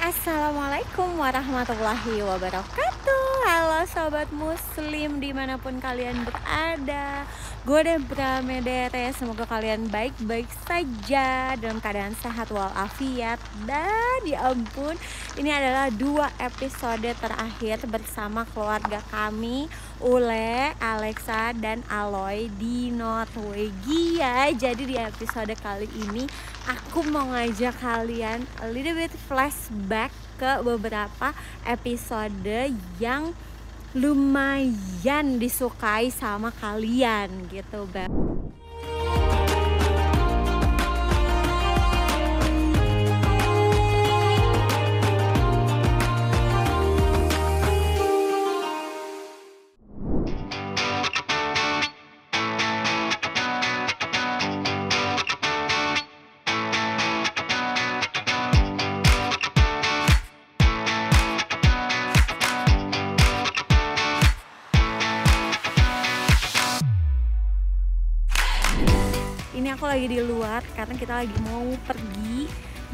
Assalamualaikum warahmatullahi wabarakatuh. Halo sobat muslim dimanapun kalian berada. Gue Debra Medere. Semoga kalian baik-baik saja, dalam keadaan sehat walafiat. Dan ya ampun, ini adalah 2 episode terakhir bersama keluarga kami, Ule, Alexa, dan Aloy di Norwegia. Jadi di episode kali ini aku mau ngajak kalian a little bit flashback ke beberapa episode yang lumayan disukai sama kalian gitu, Beb. Ini aku lagi di luar karena kita lagi mau pergi.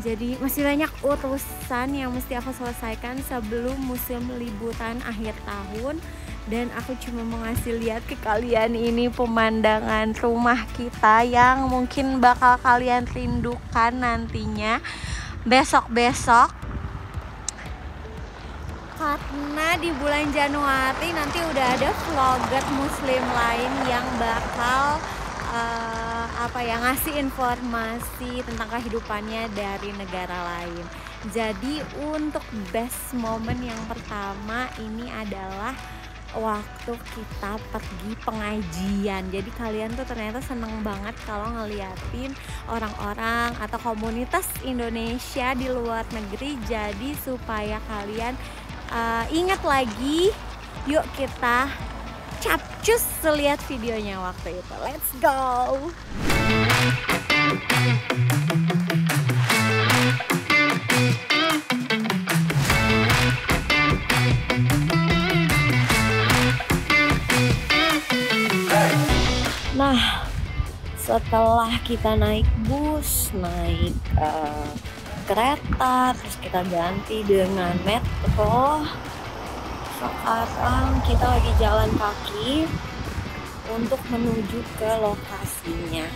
Jadi masih banyak urusan yang mesti aku selesaikan sebelum musim liburan akhir tahun. Dan aku cuma mau ngasih lihat ke kalian ini pemandangan rumah kita yang mungkin bakal kalian rindukan nantinya besok-besok. Karena di bulan Januari nanti udah ada vlogger muslim lain yang bakal ngasih informasi tentang kehidupannya dari negara lain. Jadi untuk best moment yang pertama ini adalah waktu kita pergi pengajian. Jadi kalian tuh ternyata seneng banget kalau ngeliatin orang-orang atau komunitas Indonesia di luar negeri. Jadi supaya kalian ingat lagi, yuk kita capcus lihat videonya waktu itu. Let's go. Nah, setelah kita naik bus, naik kereta, terus kita ganti dengan metro. Sekarang kita lagi jalan kaki untuk menuju ke lokasinya.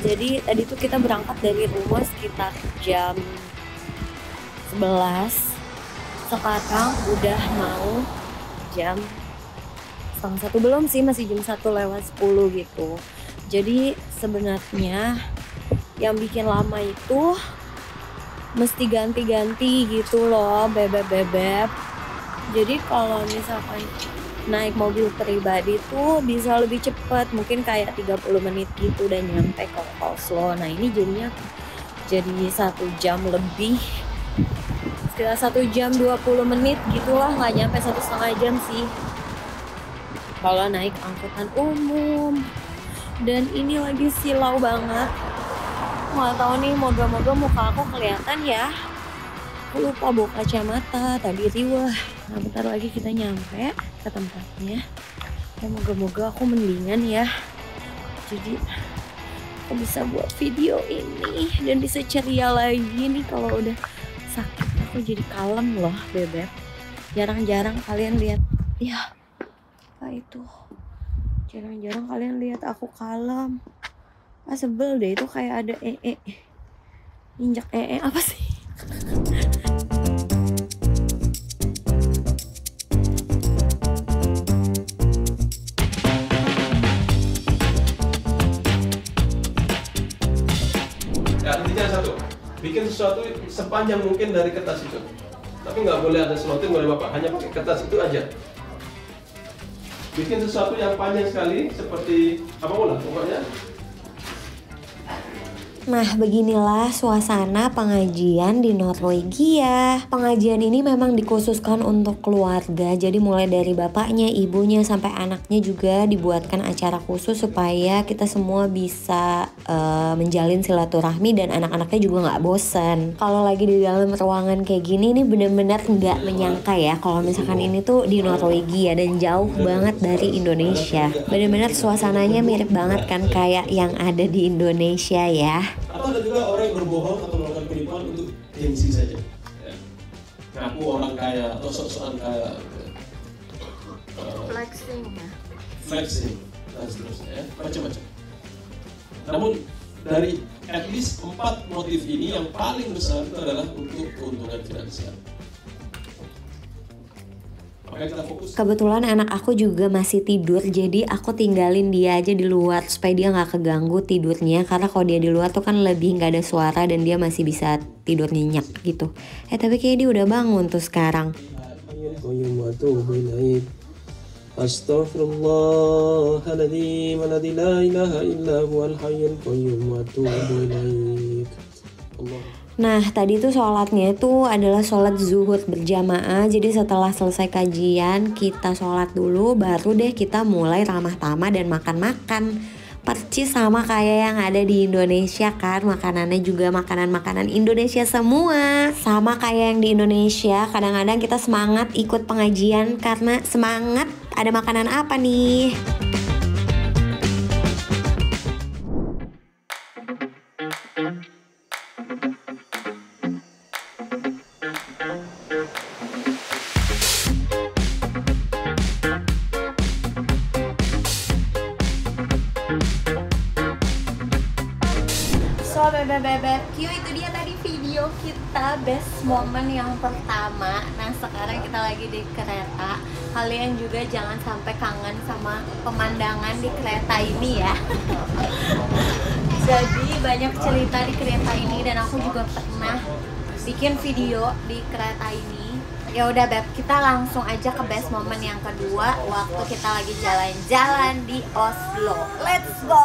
Jadi tadi tuh kita berangkat dari rumah sekitar jam 11. Sekarang udah mau jam 1:30 belum sih, masih jam 1:10 gitu. Jadi sebenarnya yang bikin lama itu mesti ganti-ganti gitu loh, bebek-bebek. Jadi kalau misalkan naik mobil pribadi tuh bisa lebih cepat, mungkin kayak 30 menit gitu udah nyampe ke Oslo. Nah ini jadinya jadi 1 jam lebih, sekitar 1 jam 20 menit gitulah, nggak nyampe 1,5 jam sih kalau naik angkutan umum. Dan ini lagi silau banget, nggak tahu nih, moga-moga muka aku kelihatan ya. Aku lupa bawa kacamata tadi riwah. Nah bentar lagi kita nyampe ke tempatnya. Ya moga-moga aku mendingan ya, jadi aku bisa buat video ini dan bisa ceria lagi nih. Kalau udah sakit aku jadi kalem loh, bebek. Jarang-jarang kalian lihat ya, apa itu, jarang-jarang kalian lihat aku kalem. Sebel deh, itu kayak ada injak apa sih. Ya, intinya satu, bikin sesuatu sepanjang mungkin dari kertas itu. Tapi nggak boleh ada slotting oleh Bapak, hanya pakai kertas itu aja. Bikin sesuatu yang panjang sekali, seperti apa pokoknya. Nah, beginilah suasana pengajian di Norwegia. Pengajian ini memang dikhususkan untuk keluarga. Jadi mulai dari bapaknya, ibunya, sampai anaknya juga dibuatkan acara khusus supaya kita semua bisa menjalin silaturahmi dan anak-anaknya juga nggak bosen. Kalau lagi di dalam ruangan kayak gini, ini benar-benar nggak menyangka ya kalau misalkan ini tuh di Norwegia dan jauh banget dari Indonesia. Benar-benar suasananya mirip banget kan kayak yang ada di Indonesia ya. Atau ada juga orang yang berbohong atau melakukan penipuan untuk gengsi saja. mengaku orang kaya atau sok-sokan kaya, flexing dan seterusnya ya, macam-macam. Namun dari at least 4 motif ini yang paling besar itu adalah untuk keuntungan finansial. Maka kita fokus. Kebetulan anak aku juga masih tidur, jadi aku tinggalin dia aja di luar supaya dia nggak keganggu tidurnya, karena kalau dia di luar tuh kan lebih nggak ada suara dan dia masih bisa tidur nyenyak gitu. Tapi kayaknya dia udah bangun tuh sekarang. Astaghfirullahaladzim alladzi la ilaha illa huwal hayyul qayyum wa atubu ilaik. Nah tadi tuh sholatnya itu adalah sholat zuhur berjamaah. Jadi setelah selesai kajian kita sholat dulu, baru deh kita mulai ramah tamah dan makan-makan. Percis sama kayak yang ada di Indonesia kan, makanannya juga makanan-makanan Indonesia semua. Sama kayak yang di Indonesia, kadang-kadang kita semangat ikut pengajian karena semangat ada makanan apa nih. So bebek Q, itu dia tadi video kita best moment yang pertama. Nah sekarang kita lagi di kereta. Kalian juga jangan sampai kangen sama pemandangan di kereta ini ya. Jadi banyak cerita di kereta ini dan aku juga pernah bikin video di kereta ini. Ya udah Beb, kita langsung aja ke best moment yang kedua waktu kita lagi jalan-jalan di Oslo. Let's go.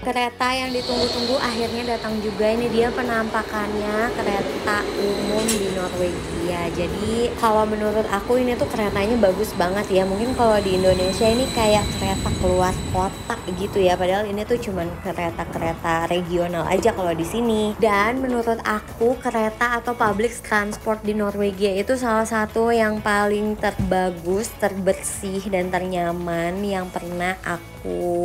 Kereta yang ditunggu-tunggu akhirnya datang juga. Ini dia penampakannya kereta umum di Norwegia. Jadi kalau menurut aku ini tuh keretanya bagus banget ya. Mungkin kalau di Indonesia ini kayak kereta keluar kota gitu ya. Padahal ini tuh cuman kereta-kereta regional aja kalau di sini. Dan menurut aku kereta atau public transport di Norwegia itu salah satu yang paling terbagus, terbersih dan ternyaman yang pernah aku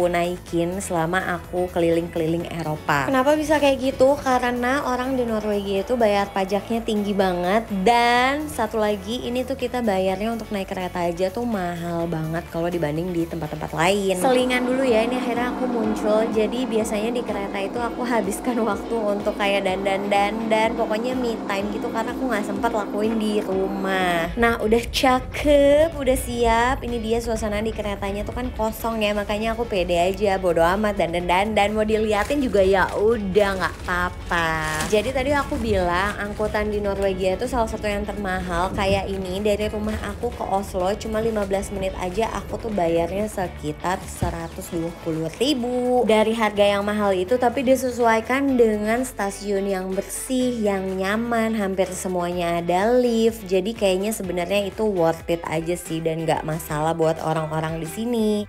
naikin selama aku keliling-keliling Eropa. Kenapa bisa kayak gitu? Karena orang di Norwegia itu bayar pajaknya tinggi banget. Dan satu lagi, ini tuh kita bayarnya untuk naik kereta aja tuh mahal banget kalau dibanding di tempat-tempat lain. Selingan dulu ya, ini akhirnya aku muncul. Jadi biasanya di kereta itu aku habiskan waktu untuk kayak dandan, pokoknya me time gitu, karena aku gak sempat lakuin di rumah. Nah udah cakep, udah siap. Ini dia suasana di keretanya tuh kan kosong ya, makanya aku pede aja, bodo amat dan mau diliatin juga ya udah nggak apa-apa. Jadi tadi aku bilang angkutan di Norwegia itu salah satu yang termahal. Kayak ini dari rumah aku ke Oslo cuma 15 menit aja aku tuh bayarnya sekitar 120.000. Dari harga yang mahal itu tapi disesuaikan dengan stasiun yang bersih, yang nyaman, hampir semuanya ada lift. Jadi kayaknya sebenarnya itu worth it aja sih dan nggak masalah buat orang-orang di sini.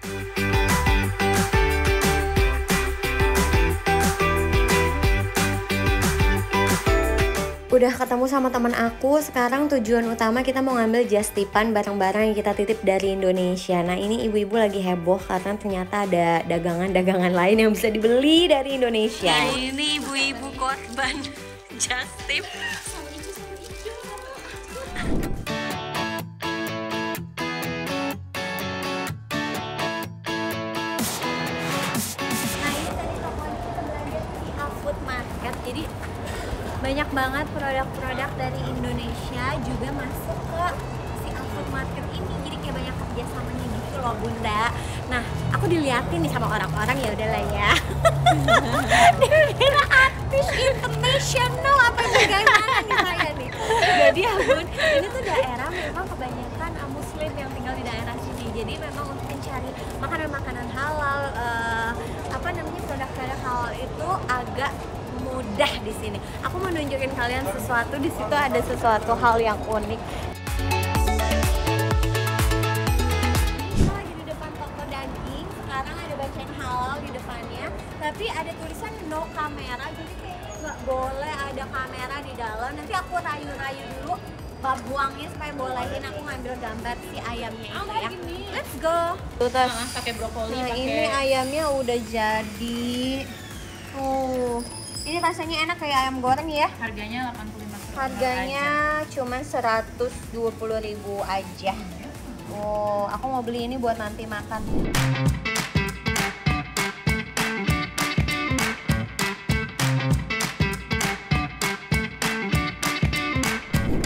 Udah ketemu sama teman aku, sekarang tujuan utama kita mau ngambil just tipan barang-barang yang kita titip dari Indonesia. Nah ini ibu-ibu lagi heboh karena ternyata ada dagangan-dagangan lain yang bisa dibeli dari Indonesia. Nah ini ibu-ibu korban just tip. Jadi banyak banget produk-produk dari Indonesia juga masuk ke si Food Market ini. Jadi kayak banyak kerjasamanya gitu loh Bunda. Nah aku diliatin nih sama orang-orang, ya udahlah ya. Dia artis internasional apa bagaimana nih saya nih. Jadi ya Bun, ini tuh daerah memang kebanyakan muslim yang tinggal di daerah sini. Jadi memang untuk mencari makanan-makanan halal, produk-produk halal itu agak mudah di sini. Aku mau nunjukin kalian sesuatu. Di situ ada sesuatu hal yang unik. Kita lagi di depan toko daging. Sekarang ada bacaan halal di depannya, tapi ada tulisan no kamera. Jadi kayak nggak boleh ada kamera di dalam. Nanti aku rayu-rayu dulu lupa buangnya supaya bolehin aku ngambil gambar si ayamnya itu ya. Let's go. Pakai brokoli, Nah, pakai ini ayamnya udah jadi. Ini rasanya enak kayak ayam goreng ya. harganya 85 aja. Harganya cuma 120.000 aja. Oh, aku mau beli ini buat nanti makan.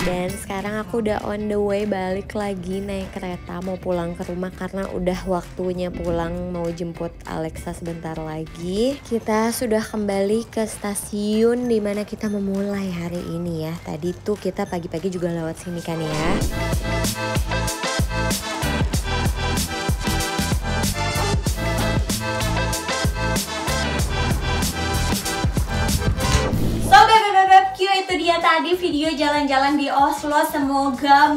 Dan sekarang aku udah on the way balik lagi naik kereta mau pulang ke rumah karena udah waktunya pulang, mau jemput Alexa sebentar lagi. Kita sudah kembali ke stasiun dimana kita memulai hari ini ya. Tadi tuh kita pagi-pagi juga lewat sini kan ya. Itu dia tadi video jalan-jalan di Oslo. Semoga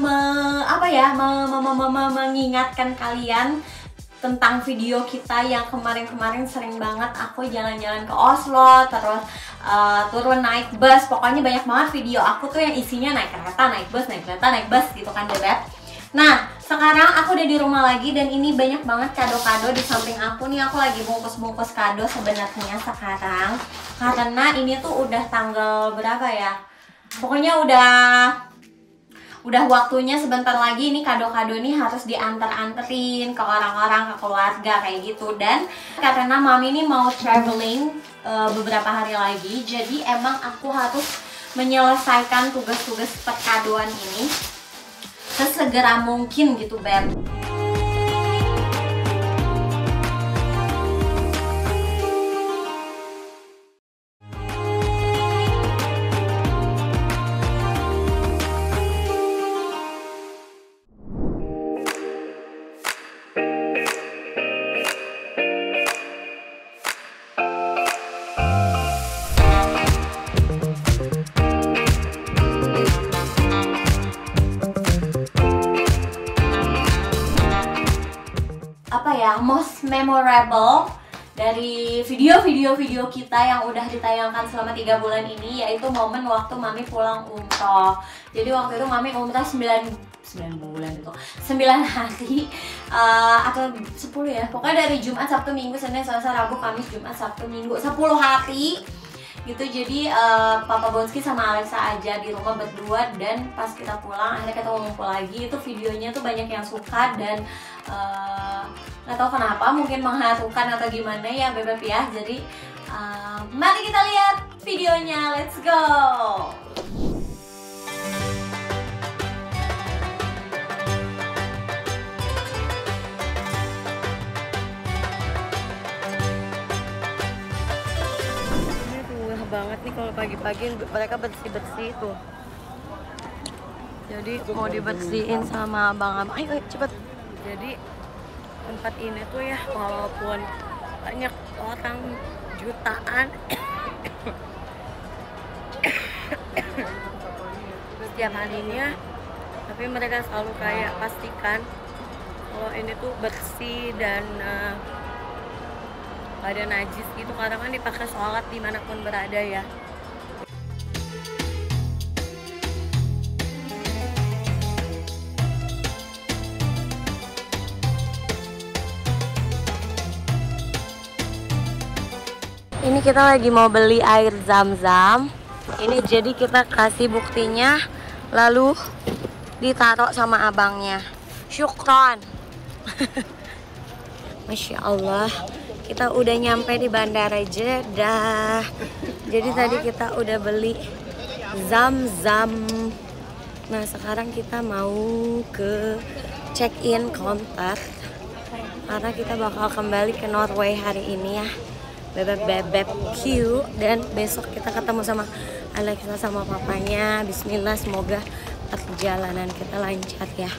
mengingatkan kalian tentang video kita yang kemarin-kemarin sering banget aku jalan-jalan ke Oslo, terus turun naik bus. Pokoknya banyak banget video aku tuh yang isinya naik kereta, naik bus, naik kereta, naik bus gitu kan Beb. Nah, sekarang aku udah di rumah lagi dan ini banyak banget kado-kado di samping aku nih. Aku lagi bungkus-bungkus kado sebenarnya sekarang. Karena ini tuh udah tanggal berapa ya? Pokoknya udah waktunya sebentar lagi nih kado-kado ini harus diantar-anterin ke orang-orang, ke keluarga kayak gitu. Dan karena mami ini mau traveling beberapa hari lagi, jadi emang aku harus menyelesaikan tugas-tugas perkadoan ini sesegera mungkin gitu Beb. Most memorable dari video-video kita yang udah ditayangkan selama 3 bulan ini, yaitu momen waktu mami pulang umroh. Jadi waktu itu mami umroh 9 bulan itu 9 hari atau 10 ya, pokoknya dari Jumat, Sabtu, Minggu, Senin, Selasa, Rabu, Kamis, Jumat, Sabtu, Minggu, 10 hari gitu. Jadi Papa Bonski sama Alexa aja di rumah berdua, dan pas kita pulang akhirnya kita ngumpul lagi. Itu videonya tuh banyak yang suka dan nggak tahu kenapa, mungkin mengharukan atau gimana ya Bebek ya. Jadi mari kita lihat videonya, let's go. Banget nih kalau pagi-pagi mereka bersih-bersih tuh. Jadi mau dibersihin sama abang-abang. Ayo cepet. Jadi tempat ini tuh ya, walaupun banyak orang jutaan setiap harinya, tapi mereka selalu kayak pastikan kalau ini tuh bersih dan gak ada najis gitu, karena kan dipakai sholat dimanapun berada ya. Ini kita lagi mau beli air zam-zam. Ini jadi kita kasih buktinya, lalu ditaruh sama abangnya. Syukron. Masya Allah. Kita udah nyampe di Bandara Jeddah. Jadi tadi kita udah beli zam-zam. Nah sekarang kita mau ke check-in counter karena kita bakal kembali ke Norway hari ini ya. Bebek Q. Dan besok kita ketemu sama Alexa sama papanya. Bismillah, semoga perjalanan kita lancar ya.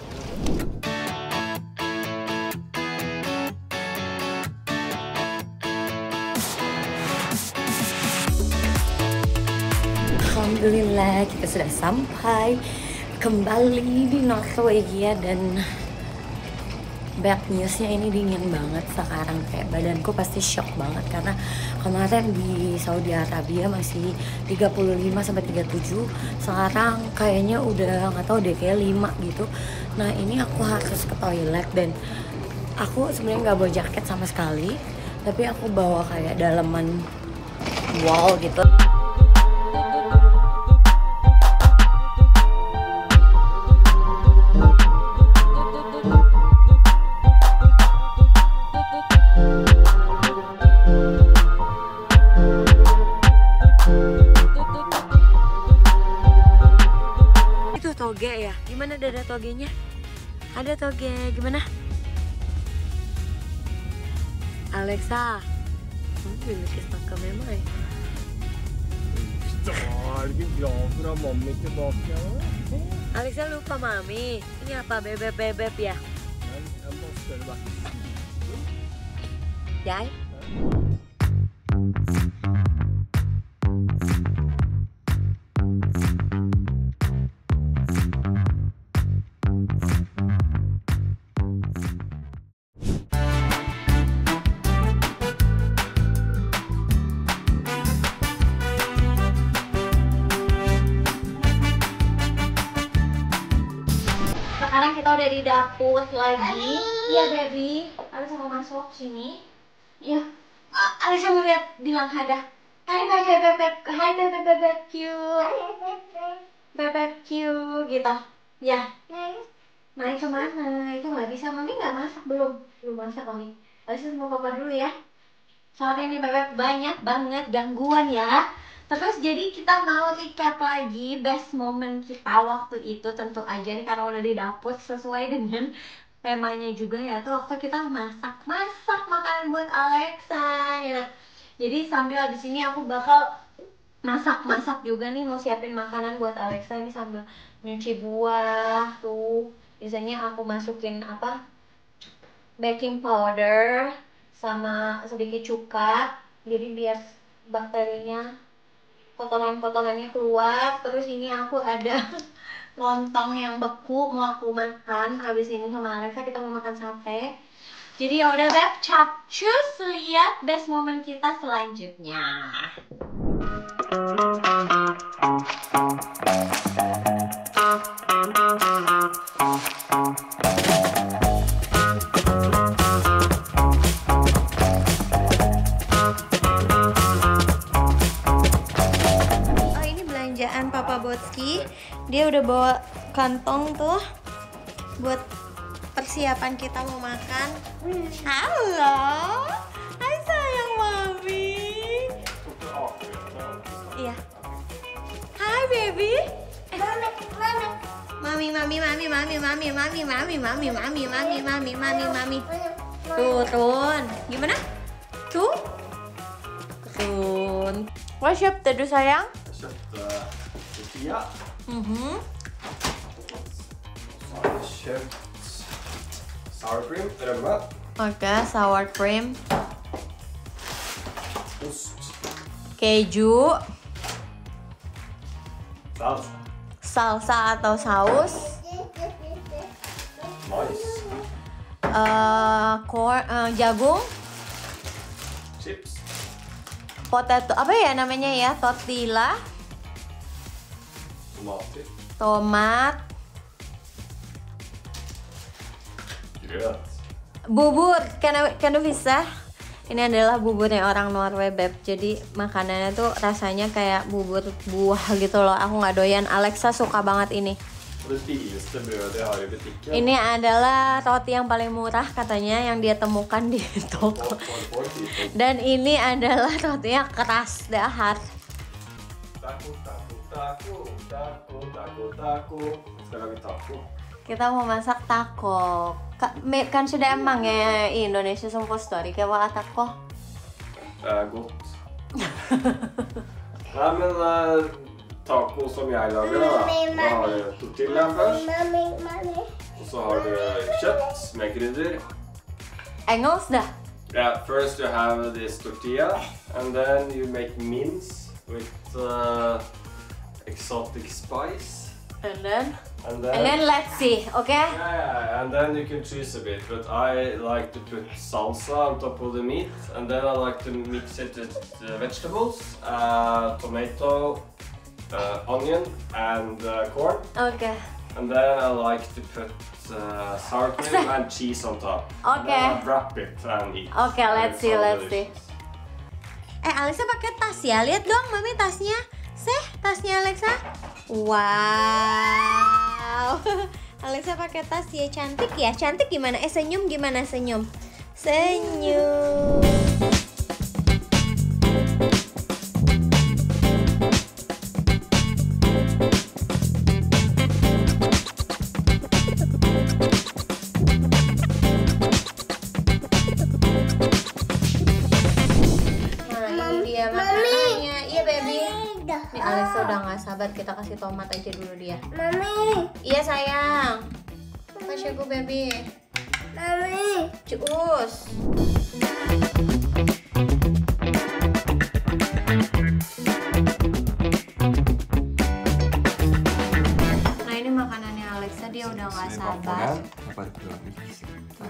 Alhamdulillah kita sudah sampai kembali di Norwegia dan bad newsnya ini dingin banget sekarang, kayak badanku pasti shock banget karena kemarin di Saudi Arabia masih 35-37, sekarang kayaknya udah nggak tahu deh, kayak 5 gitu. Nah ini aku harus ke toilet dan aku sebenarnya nggak bawa jaket sama sekali, tapi aku bawa kayak daleman wall gitu. Itu toge ya? Gimana dada togenya? Ada toge, gimana? Alexa, kamu vill inte snacka med mig? Jag är glad för att mommy är tillbaka. Alexa lupa mami. Ini apa, bebek ya? Men jag måste det bara. Jai? Sekarang kita udah di dapur lagi. Iya baby, Alexa mau masuk sini. Iya. Alexa mau lihat, bilang ada. Hai bebek, hai bebek cute, bebek cute gitu. Ya. Main kemana? Itu nggak bisa, mami nggak masak, belum masak mami. Alexa mau papa dulu ya. Soalnya ini bebek banyak banget gangguan ya. Terus jadi kita mau recap lagi best moment kita waktu itu, tentu aja nih karena udah di dapur sesuai dengan temanya juga ya, tuh waktu kita masak makanan buat Alexa ya. Jadi sambil di sini aku bakal masak juga nih, mau siapin makanan buat Alexa ini sambil nyuci buah tuh. Biasanya aku masukin apa? Baking powder sama sedikit cuka, jadi biar bakterinya potongan-potongannya keluar. Terus ini aku ada lontong yang beku mau aku makan. Habis ini sama Alexa kita mau makan sate. Jadi ya udah Beb, capcus, lihat best moment kita selanjutnya. Papa Botski, dia udah bawa kantong tuh buat persiapan kita mau makan. Halo, hai sayang mami. Iya. Hai baby. Mami. Turun. Gimana? Tuh. Turun. Vad köpte du sayang? Jag köpte tortilla. Så har jag köpt sour cream, römme. Oke, sour cream, Ost. keju, Salsa. salsa atau saus, Nice. jagung, Chips. potato, apa ya namanya ya, tortilla, Tomater. tomat, Gröt. bubur. Kan du visa? Ini adalah buburnya orang Norway, Beb. Jadi makanannya tuh rasanya kayak bubur buah gitu loh. Aku nggak doyan. Alexa suka banget ini. Och det billigaste brödet jag har i butiken. Ini adalah roti yang paling murah katanya yang dia temukan di toko. Dan ini adalah rotinya keras dahar. Taco. Sekarang taco. Kita mau masak taco. Kan sudah emang ya Indonesia som påstår kayak vad taco. Gott. Nej men taco som jag lagar då. Då har du tortilla först. Och så har du kött med kryddor. Engels dah. Yeah, first you have this tortilla and then you make mince with exotic spice. And then And And then let's see, okay? yeah, and then you can choose a bit, but I like to put salsa on top of the meat, and then I like to mix it with vegetables, tomato, onion, and corn. Okay. And then I like to put sour cream and cheese on top. Okay. And then I wrap it and eat. Okay, let's It's see, so let's see. delicious. Alexa pakai tas ya. Lihat dong, Mami tasnya. Tasnya Alexa. Wow. Alexa pakai tas ya, cantik ya. Cantik gimana? Senyum gimana senyum? Senyum. Nih Alexa udah gak sabar, kita kasih tomat aja dulu dia. Mami. Iya sayang. Kasih gue baby. Mami. Cus. Nah ini makanannya Alexa, dia udah gak sabar.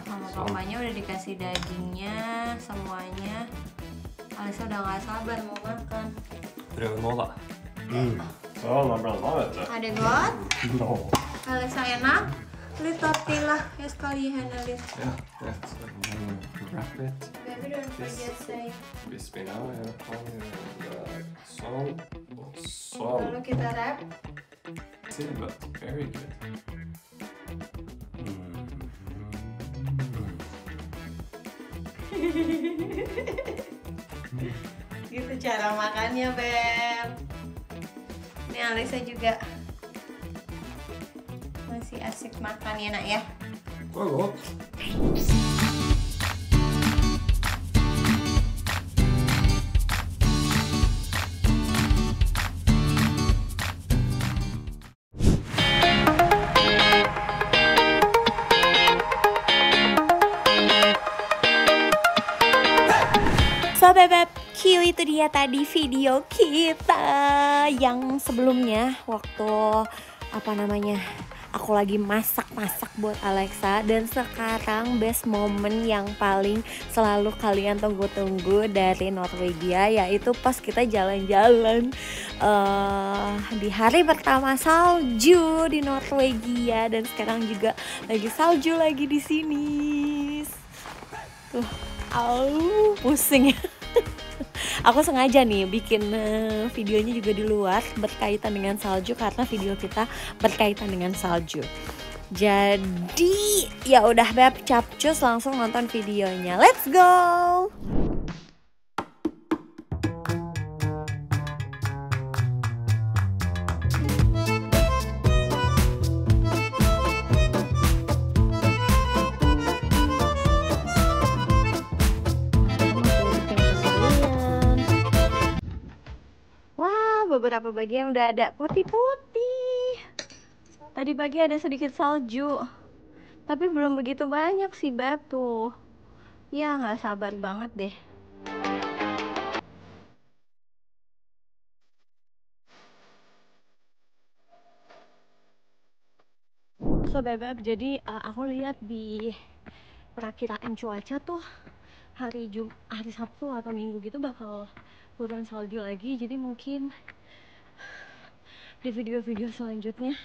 Sama papanya udah dikasih dagingnya, semuanya. Alexa udah gak sabar mau makan. Brödmåla. Så man blandar vet du. Är det gott? No. Alexa enak? Lite till lah, jag ska ge henne lite. Ja, rätt. Wrap it. Baby don't forget say. Bismillah. Så. Och så. Lalu kita wrap. Silver. Very good. Gitu cara makannya, Beb. Ini Alexa juga masih asik makan ya, Nak ya. Vad gott. So Beb, Q itu dia tadi video kita yang sebelumnya waktu aku lagi masak-masak buat Alexa, dan sekarang best moment yang paling selalu kalian tunggu-tunggu dari Norwegia, yaitu pas kita jalan-jalan di hari pertama salju di Norwegia, dan sekarang juga lagi salju lagi di sini. Tuh, pusing. Aku sengaja nih bikin videonya juga di luar berkaitan dengan salju karena video kita berkaitan dengan salju. Jadi ya udah Beb, capcus langsung nonton videonya. Let's go. Beberapa bagian udah ada putih-putih. Tadi pagi ada sedikit salju, tapi belum begitu banyak sih Beb tuh. Ya nggak sabar banget deh. So Beb, jadi aku lihat di perakiraan cuaca tuh hari Sabtu atau Minggu gitu bakal turun salju lagi. Jadi mungkin di video-video selanjutnya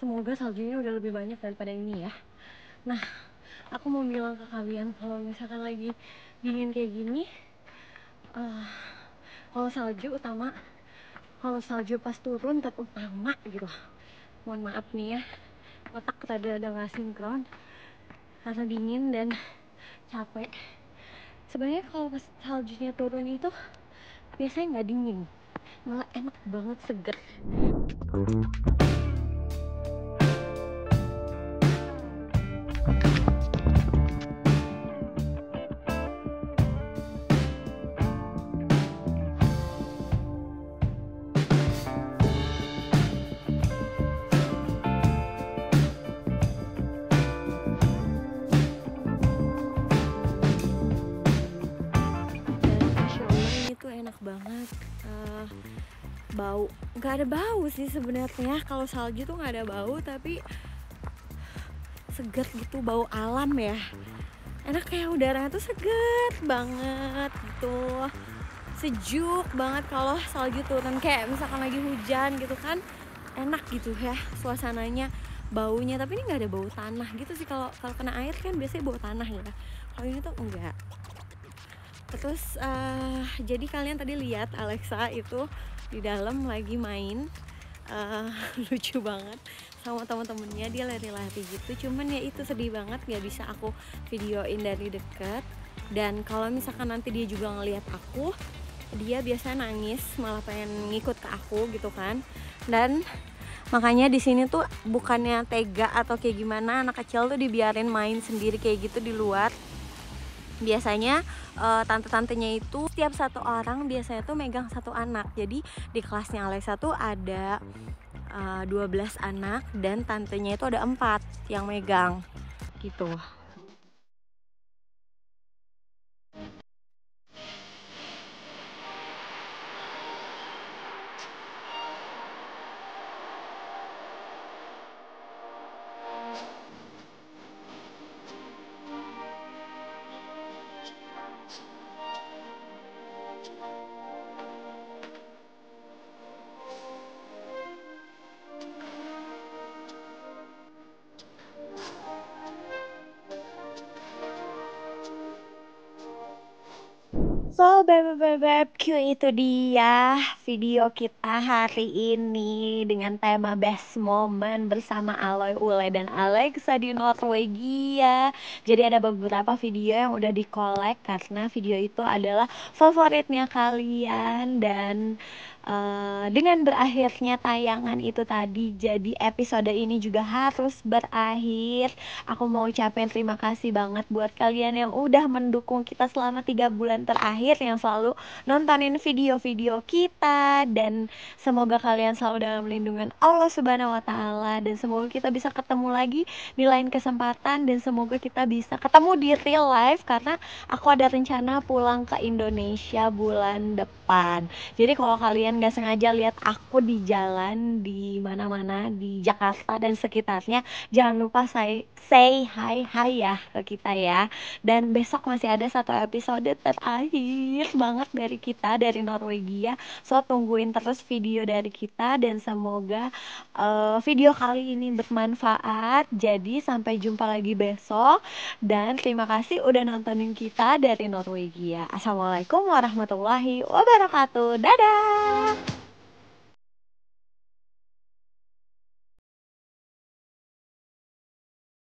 semoga saljunya udah lebih banyak daripada ini ya. Nah, aku mau bilang ke kalian kalau misalkan lagi dingin kayak gini, kalau salju pas turun terutama gitu, mohon maaf nih ya, otak tadi ada nggak sinkron karena dingin dan capek. Sebenarnya kalau pas saljunya turun itu biasanya nggak dingin, malah enak banget, seger. Enak banget. bau, nggak ada bau sih sebenarnya. Kalau salju tuh nggak ada bau, tapi seger gitu, bau alam ya. Enak, kayak udaranya tuh seger banget gitu, sejuk banget kalau salju turun. Kayak misalkan lagi hujan gitu kan, enak gitu ya suasananya, baunya. Tapi ini nggak ada bau tanah gitu sih. Kalau kena air kan biasanya bau tanah ya, kalau ini tuh enggak. Terus jadi kalian tadi lihat Alexa itu di dalam lagi main, lucu banget sama teman-temannya, dia lari-lari gitu. Cuman ya itu sedih banget, nggak bisa aku videoin dari deket. Dan kalau misalkan nanti dia juga ngelihat aku, dia biasanya nangis, malah pengen ngikut ke aku gitu kan. Dan makanya di sini tuh bukannya tega atau kayak gimana, anak kecil tuh dibiarin main sendiri kayak gitu di luar. Biasanya tante-tantenya itu setiap satu orang biasanya tuh megang satu anak. Jadi di kelasnya Alexa tuh ada 12 anak dan tantenya itu ada 4 yang megang gitu. So, bebek itu dia video kita hari ini dengan tema Best Moment bersama Aloy Ule dan Alexa di Norwegia. Jadi ada beberapa video yang udah di-collect karena video itu adalah favoritnya kalian. Dan dengan berakhirnya tayangan itu tadi, jadi episode ini juga harus berakhir. Aku mau ucapin terima kasih banget buat kalian yang udah mendukung kita selama 3 bulan terakhir, yang selalu nontonin video-video kita. Dan semoga kalian selalu dalam lindungan Allah Subhanahu wa Ta'ala. Dan semoga kita bisa ketemu lagi di lain kesempatan. Dan semoga kita bisa ketemu di real life, karena aku ada rencana pulang ke Indonesia bulan depan. Jadi kalau kalian gak sengaja lihat aku di jalan di mana-mana di Jakarta dan sekitarnya, jangan lupa say hi ya ke kita ya. Dan besok masih ada satu episode terakhir banget dari kita dari Norwegia. So tungguin terus video dari kita, dan semoga video kali ini bermanfaat. Jadi sampai jumpa lagi besok, dan terima kasih udah nontonin kita dari Norwegia. Assalamualaikum warahmatullahi wabarakatuh. Dadah.